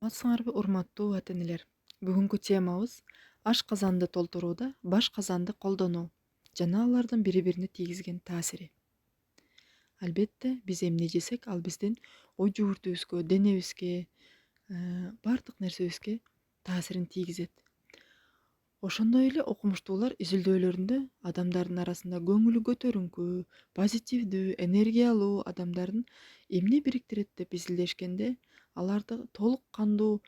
Саламатсыңарбы, урматтуу ата-энелер. Бүгүнкү темабыз ашказанды толтурууда баш казанды колдонуу жана алардын бири-бирине тийгизген таасири. Албетте, биз эмне жесек, ал биздин ой жүгүртүүбүзгө, денебизге, бардык нерсебизге таасирин тийгизет. Ошондой эле окумуштуулар изилдөөлөрүндө адамдардын арасында көңүлү көтөрүңкү, позитивдүү, энергиялуу адамдардын эмне бириктирет деп изилдешкенде, аларды толук кандуу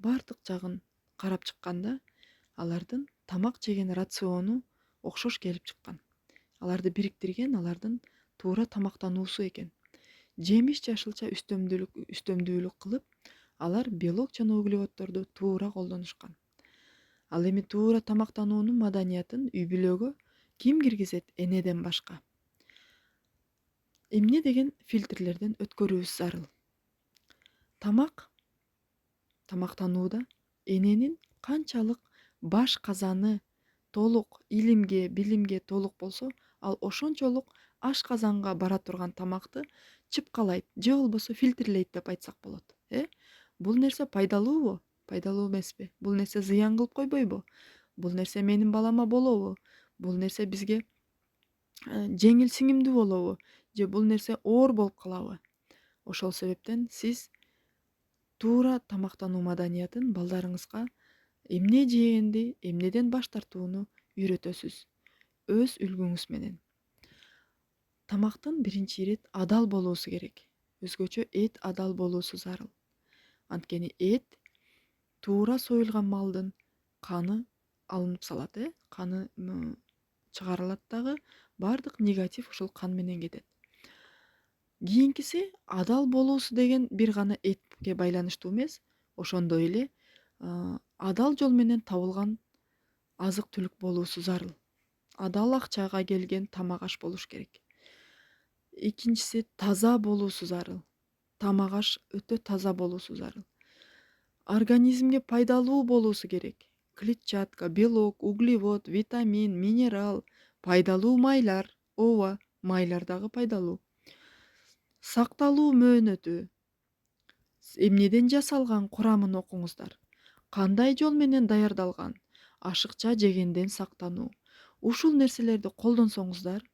бардык жагын карап чыкканда, алардын тамак жеген рациону окшош келип чыккан. Аларды бириктирген алардын туура тамактануусу экен. Жемиш жашылча үстөмдүүлүк кылып, алар белок жана углеводдорду туура колдонушкан. Ал эми туура тамактануунун маданиятын үй-бүлөгө ким киргизет энеден башка? Эмне деген фильтрлерден өткөрүүбүз зарыл. Тамактанууда эненин канчалык баш казаны толук илимге, билимге толук болсо, ал ошончолук ашказанга бара турган тамакты чыпкалайт же болбосо фильтрлейт деп айтсак болот. Бул нерсе пайдалуубу? Пайдалуу эмеспи? Бул нерсе зыян кылып койбойбу? Бул нерсе менин балама болобу? Бул нерсе бизге жеңил сиңимдүү болобу? Же бул нерсе оор болуп калабы? Ошол себептен сиз туура тамактануу маданиятын балдарыңызга эмне жегенди, эмнеден баш тартууну үйрөтөсүз өз үлгүңүз менен. Тамактын биринчи ирет адал болуусу керек. Өзгөчө эт адал болуусу зарыл. Анткени эт туура союлган малдын каны алынып салат, каны чыгарылат дагы, бардык негатив ушул кан менен кетет. Кийинкиси адал болуусу деген бир гана этке байланыштуу эмес, ошондой эле адал жол менен табылган азык-түлүк болуусу зарыл. Адал акчага келген тамак аш болуш керек. Экинчиси таза болуусу зарыл. Тамак аш өтө таза болуусу зарыл. Организмге пайдалуу болуусу керек. Клетчатка, белок, углевод, витамин, минерал, пайдалуу майлар, ооба, майлар дагы пайдалуу. Сакталуу мөөнөтү, эмнеден жасалган курамын окуңуздар. Кандай жол менен даярдалган? Ашыкча жегенден сактануу. Ушул нерселерди колдонсоңуздар,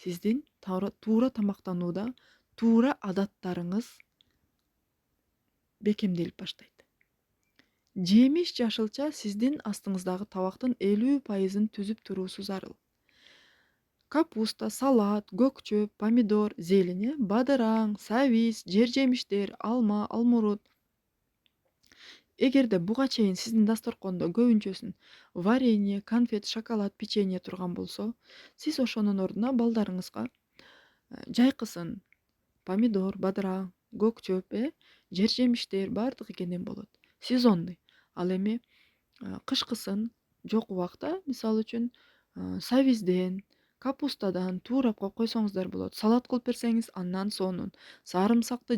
сиздин туура тамактанууда туура адаттарыңыз бекемделип баштайт. Жемиш жашылча сиздин астыңыздагы табактын 50% түзүп туруусу зарыл. Капуста, салат, көкчөп, помидор, зелень, бадыраң, сабиз, жер жемиштер, алма, алмурут. Эгерде буга чейин сиздин дасторкондо көбүнчөсүн варенье, конфет, шоколад, печенье турган болсо, сиз ошонун ордуна балдарыңызга жайкысын помидор, бадыраң, көкчөп, жер жемиштер бардыгы кенен болот. Сезонный. Ал эми кышкысын жок убакта, мисалы үчүн сабизден, капустадан туурап коюп койсоңуздар болот. Салат кылып берсеңиз, андан сонун. Сарымсакты